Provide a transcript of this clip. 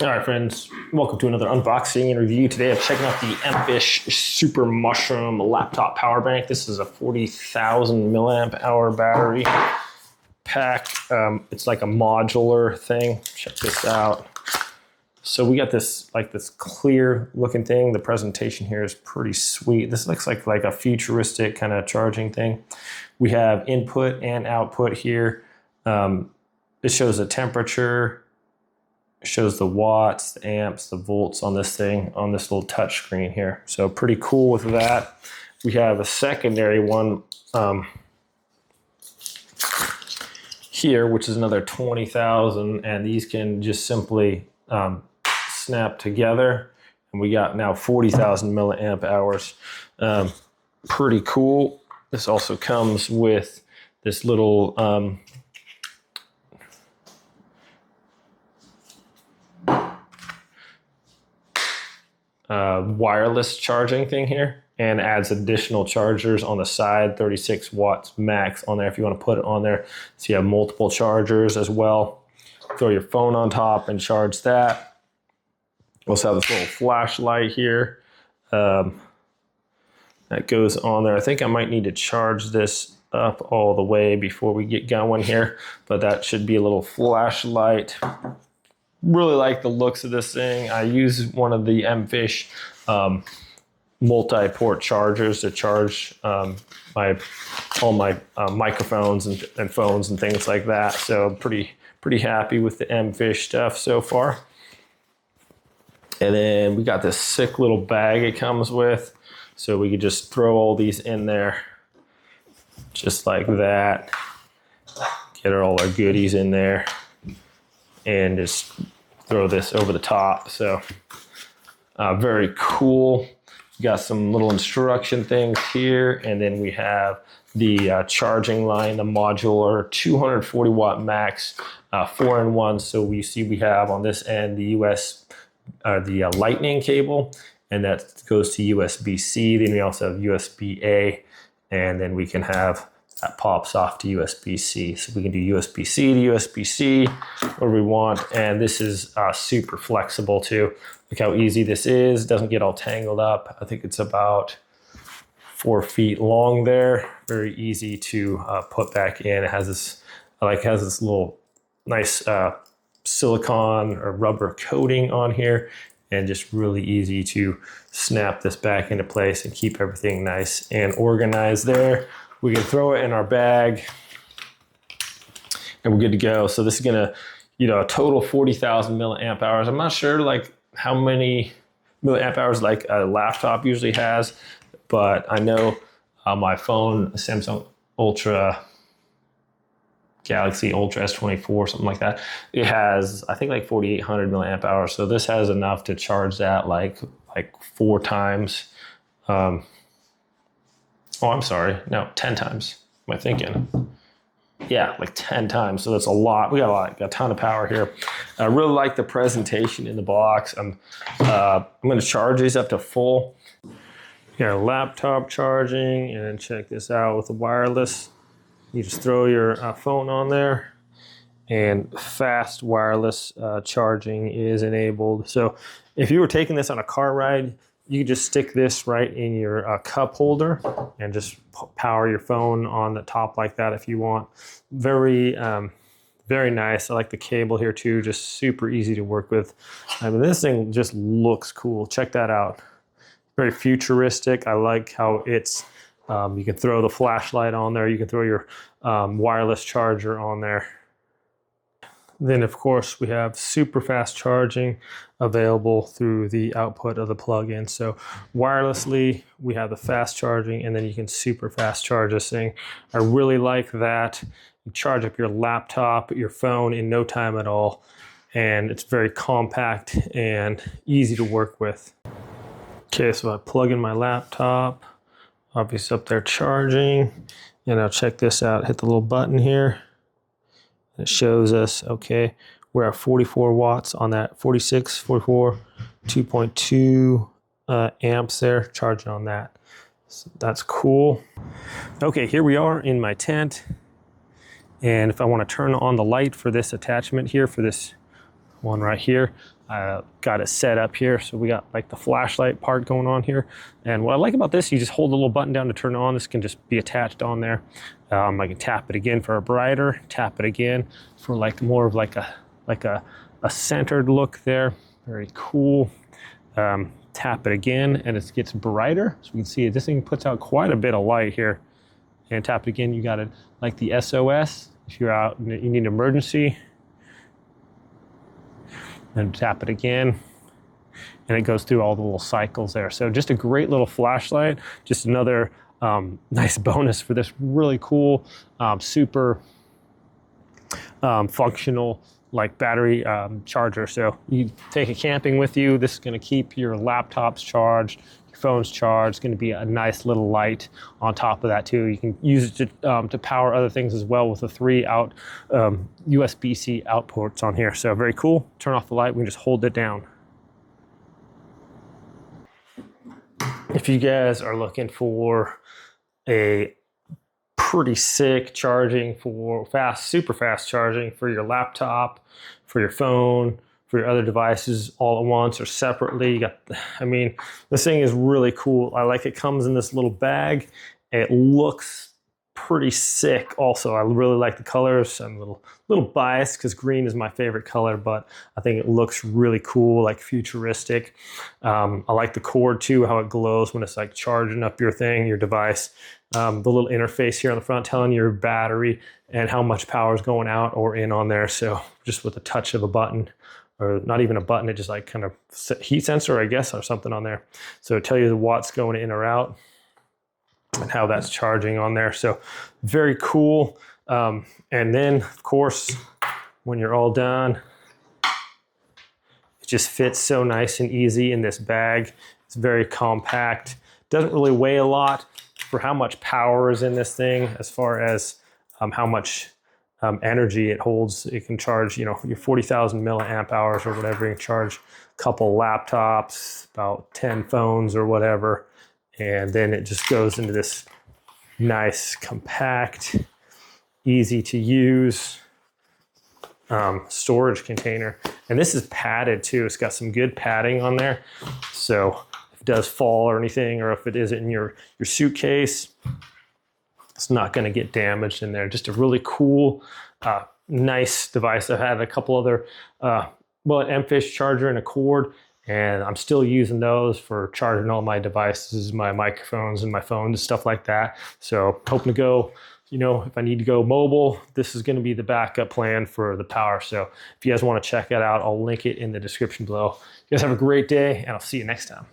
All right, friends, welcome to another unboxing and review. Today I'm checking out the Mfish Super Mushroom laptop power bank. This is a 40,000 milliamp hour battery pack. It's like a modular thing. Check this out. So we got this clear looking thing. The presentation here is pretty sweet. This looks like a futuristic kind of charging thing. We have input and output here. It shows the temperature, shows the watts, the amps, the volts on this thing, on this little touch screen here. So pretty cool with that. We have a secondary one here, which is another 20,000, and these can just simply snap together. And we got now 40,000 milliamp hours. Pretty cool. This also comes with this little wireless charging thing here, and adds additional chargers on the side, 36 watts max on there if you want to put it on there. So you have multiple chargers as well. Throw your phone on top and charge that. We also have this little flashlight here that goes on there. I think I might need to charge this up all the way before we get going here, but that should be a little flashlight. Really like the looks of this thing. I use one of the Mfish multi-port chargers to charge all my microphones and phones and things like that. So pretty happy with the Mfish stuff so far. And then we got this sick little bag it comes with, so we could just throw all these in there just like that. Get all our goodies in there and just throw this over the top. So very cool. We got some little instruction things here, and then we have the charging line, the modular 240 watt max, 4-in-1. So we have on this end the the lightning cable, and that goes to USB-C. Then we also have USB-A, and then we can have that pops off to USB-C. So we can do USB-C to USB-C, whatever we want. And this is super flexible too. Look how easy this is. It doesn't get all tangled up. I think it's about 4 feet long there. Very easy to put back in. It has this, little nice silicone or rubber coating on here, and just really easy to snap this back into place and keep everything nice and organized there. We can throw it in our bag and we're good to go. So this is gonna, a total 40,000 milliamp hours. I'm not sure how many milliamp hours a laptop usually has, but I know my phone, Samsung Galaxy Ultra S24, something like that, it has, I think 4,800 milliamp hours. So this has enough to charge that like 4 times. Oh, I'm sorry. No, 10 times. Am I thinking? Yeah, 10 times. So that's a lot. We got a ton of power here. I really like the presentation in the box. I'm going to charge these up to full. You got laptop charging, and then check this out with the wireless. You just throw your phone on there, and fast wireless charging is enabled. So if you were taking this on a car ride, you can just stick this right in your cup holder and just power your phone on the top like that if you want. Very, very nice. I like the cable here too, just super easy to work with. I mean, this thing just looks cool. Check that out. Very futuristic. I like how it's, you can throw the flashlight on there. You can throw your wireless charger on there. Then of course we have super fast charging available through the output of the plug-in. So wirelessly we have the fast charging, and then you can super fast charge this thing. I really like that. You charge up your laptop, your phone in no time at all, and it's very compact and easy to work with. Okay, so I plug in my laptop, obviously up there charging, and I'll check this out. Hit the little button here. It shows us, okay, we're at 44 watts on that, 46, 44, 2.2 amps there, charging on that. So that's cool. Okay, here we are in my tent. And if I want to turn on the light for this attachment here, for this one right here. Got it set up here. So we got like the flashlight part going on here. And what I like about this, you just hold the little button down to turn it on. This can just be attached on there. I can tap it again for a brighter, tap it again for like more of like a centered look there. Very cool. Tap it again and it gets brighter. So we can see this thing puts out quite a bit of light here. And tap it again, you got it like the SOS. If you're out and you need emergency, and tap it again, and it goes through all the little cycles there. So just a great little flashlight, just another nice bonus for this really cool, super functional like battery charger. So you take it camping with you, this is gonna keep your laptops charged, your phone's charged. It's gonna be a nice little light on top of that too. You can use it to power other things as well with the 3 out USB-C out ports on here. So very cool. Turn off the light, we can just hold it down. If you guys are looking for a pretty sick charging for super fast charging for your laptop, for your phone, for your other devices all at once or separately. You got, I mean, this thing is really cool. I like it comes in this little bag. It looks pretty sick also. I really like the colors. I'm a little biased because green is my favorite color, but I think it looks really cool, like futuristic. I like the cord too, how it glows when it's like charging up your thing, your device. The little interface here on the front telling your battery and how much power is going out or in on there. So just with a touch of a button, or not even a button, it just like kind of heat sensor, I guess, or something on there. So it tells you the watts going in or out and how that's charging on there. So very cool. And then of course, when you're all done, it just fits so nice and easy in this bag. It's very compact. Doesn't really weigh a lot for how much power is in this thing, as far as how much energy it holds. It can charge, you know, your 40,000 milliamp hours or whatever. You can charge a couple laptops, about 10 phones or whatever. And then it just goes into this nice, compact, easy to use storage container. And this is padded too. It's got some good padding on there. So if it does fall or anything, or if it is in your suitcase, it's not going to get damaged in there. Just a really cool, nice device. I've had a couple other, an Mfish charger and a cord, and I'm still using those for charging all my devices, my microphones and my phone and stuff like that. So hoping to go, you know, if I need to go mobile, this is going to be the backup plan for the power. So if you guys want to check that out, I'll link it in the description below. You guys have a great day, and I'll see you next time.